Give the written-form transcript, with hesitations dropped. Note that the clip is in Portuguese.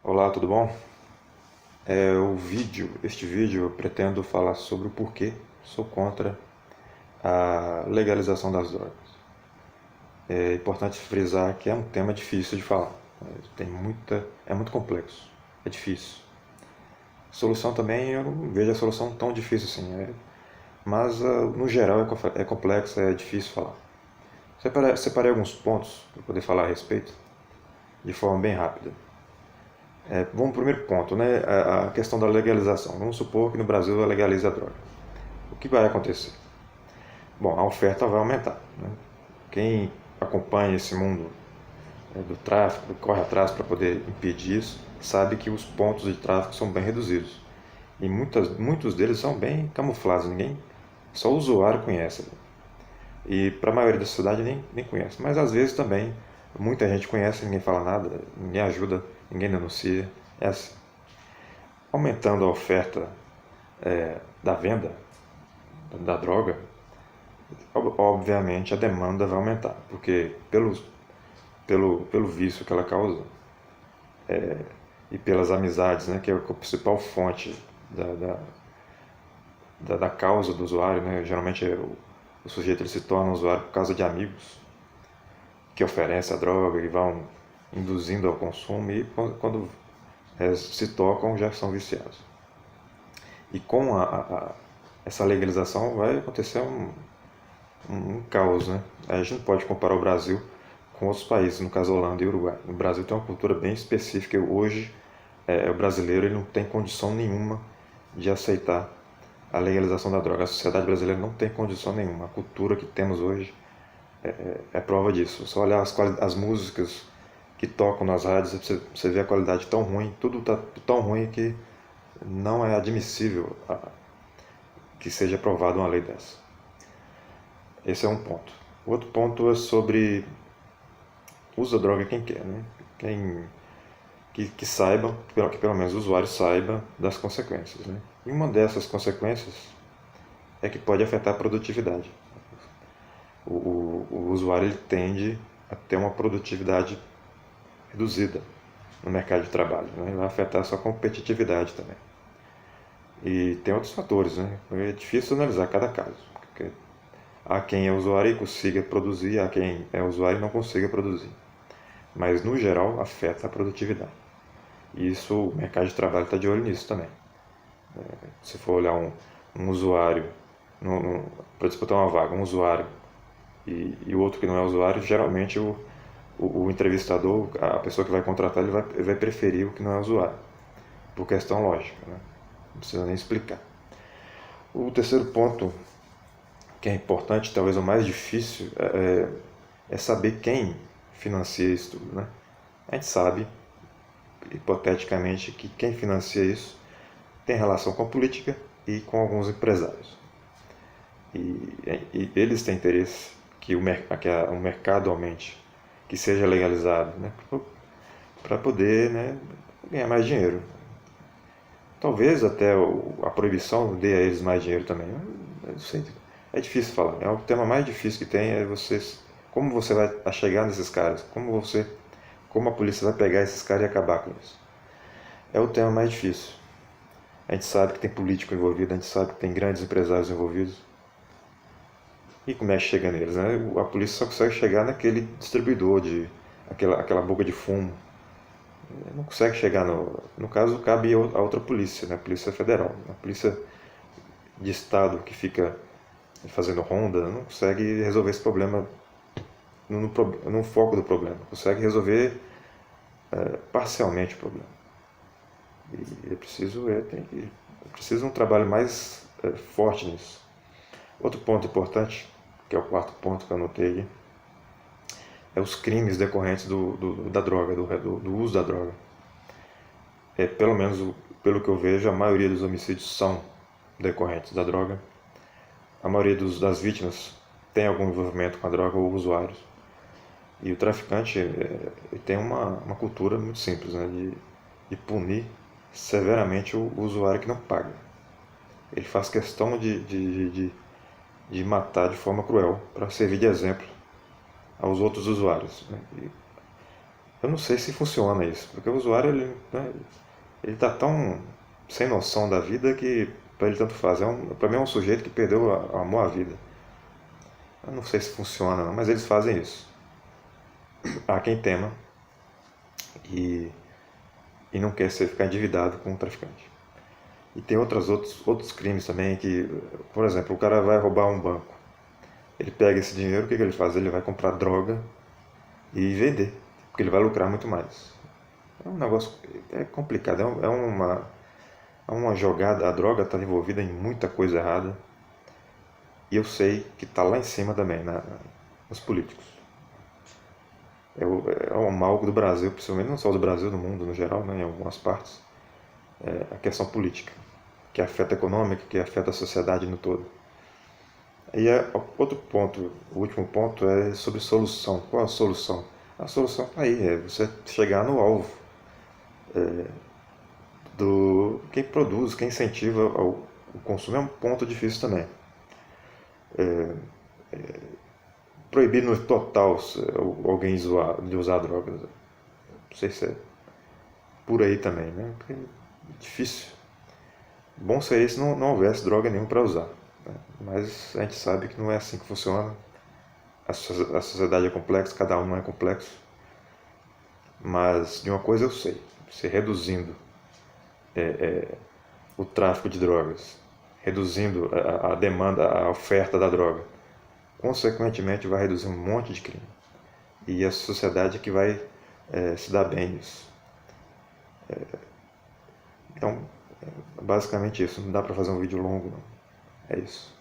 Olá, tudo bom? Este vídeo eu pretendo falar sobre o porquê sou contra a legalização das drogas. É importante frisar que é um tema difícil de falar. É muito complexo, é difícil. Solução também eu não vejo a solução tão difícil assim, mas no geral é complexo, é difícil falar. Separei alguns pontos para poder falar a respeito de forma bem rápida. Vamos ao primeiro ponto, né? A questão da legalização. Vamos supor que no Brasil eu legalize a droga. O que vai acontecer? Bom, a oferta vai aumentar. Né? Quem acompanha esse mundo do tráfico, corre atrás para poder impedir isso, sabe que os pontos de tráfico são bem reduzidos. E muitos deles são bem camuflados, só o usuário conhece. E para a maioria da sociedade nem conhece. Mas às vezes também muita gente conhece, ninguém fala nada, ninguém ajuda, ninguém denuncia. É assim. Aumentando a oferta da venda da droga, obviamente a demanda vai aumentar, porque pelo vício que ela causa e pelas amizades, né, que é a principal fonte da causa do usuário, né, geralmente o sujeito ele se torna usuário por causa de amigos que oferecem a droga e vão induzindo ao consumo e quando se tocam já são viciados. E com essa legalização vai acontecer um caos, né? A gente não pode comparar o Brasil com outros países, no caso Holanda e Uruguai. O Brasil tem uma cultura bem específica. Hoje, o brasileiro ele não tem condição nenhuma de aceitar a legalização da droga. A sociedade brasileira não tem condição nenhuma. A cultura que temos hoje é prova disso. Só olhar as músicas que tocam nas rádios, você vê a qualidade tão ruim, tudo está tão ruim que não é admissível que seja aprovada uma lei dessa. Esse é um ponto. O outro ponto é sobre usa droga quem quer, né? Que saiba, que pelo menos o usuário saiba das consequências, né? E uma dessas consequências é que pode afetar a produtividade. O usuário ele tende a ter uma produtividade reduzida no mercado de trabalho, né? Vai afetar a sua competitividade também. E tem outros fatores, né? É difícil analisar cada caso, porque há quem é usuário e consiga produzir, há quem é usuário e não consiga produzir. Mas, no geral, afeta a produtividade. E isso, o mercado de trabalho está de olho nisso também. Se for olhar um usuário para disputar uma vaga, um usuário e o outro que não é usuário, geralmente o entrevistador, a pessoa que vai contratar, ele vai preferir o que não é usuário, por questão lógica, né? Não precisa nem explicar. O terceiro ponto, que é importante, talvez o mais difícil, é saber quem financia isso tudo, né? A gente sabe, hipoteticamente, que quem financia isso tem relação com a política e com alguns empresários. E eles têm interesse que o mercado aumente, que seja legalizado, né? Para poder, né, ganhar mais dinheiro. Talvez até a proibição dê a eles mais dinheiro também. Eu sei, é difícil falar. É o tema mais difícil que tem é como você vai chegar nesses caras, como a polícia vai pegar esses caras e acabar com isso. É o tema mais difícil. A gente sabe que tem político envolvido, a gente sabe que tem grandes empresários envolvidos. E como é que chega neles, né? A polícia só consegue chegar naquele distribuidor aquela boca de fumo. Não consegue chegar no caso, cabe a outra polícia, né? A Polícia Federal. A polícia de estado que fica fazendo ronda não consegue resolver esse problema no foco do problema. Consegue resolver parcialmente o problema. E é preciso um trabalho mais forte nisso. Outro ponto importante, que é o quarto ponto que eu anotei aqui, é os crimes decorrentes da droga, do uso da droga. Pelo menos pelo que eu vejo, a maioria dos homicídios são decorrentes da droga. A maioria das vítimas tem algum envolvimento com a droga ou usuários. E o traficante tem uma cultura muito simples, né, de punir severamente o usuário que não paga. Ele faz questão de matar de forma cruel para servir de exemplo aos outros usuários, né? eu não sei se funciona isso, porque o usuário ele, né, ele tá tão sem noção da vida que para ele tanto faz. Para mim é um sujeito que perdeu o amor à vida. Eu não sei se funciona, não, mas eles fazem isso. Há quem tema e, e não quer ficar endividado com um traficante. E tem outros crimes também que, por exemplo, o cara vai roubar um banco. Ele pega esse dinheiro, o que ele faz? Ele vai comprar droga e vender, porque ele vai lucrar muito mais. É um negócio complicado, é uma jogada, a droga está envolvida em muita coisa errada e eu sei que está lá em cima também, nos políticos. É um mal do Brasil, principalmente não só do Brasil, do mundo no geral, né, em algumas partes, a questão política, que afeta a econômica, que afeta a sociedade no todo. E outro ponto, o último ponto é sobre solução. Qual é a solução? A solução está aí, é você chegar no alvo do quem produz, quem incentiva o consumo. É um ponto difícil também. Proibir no total alguém de usar drogas. Não sei se é por aí também, né? Porque é difícil. Bom seria se não houvesse droga nenhuma para usar. Né? Mas a gente sabe que não é assim que funciona. A sociedade é complexa, cada um não é complexo. Mas de uma coisa eu sei, se reduzindo o tráfico de drogas, reduzindo a demanda, a oferta da droga, consequentemente vai reduzir um monte de crime. E a sociedade que vai se dar bem nisso. Então, basicamente isso. Não dá para fazer um vídeo longo, não. É isso.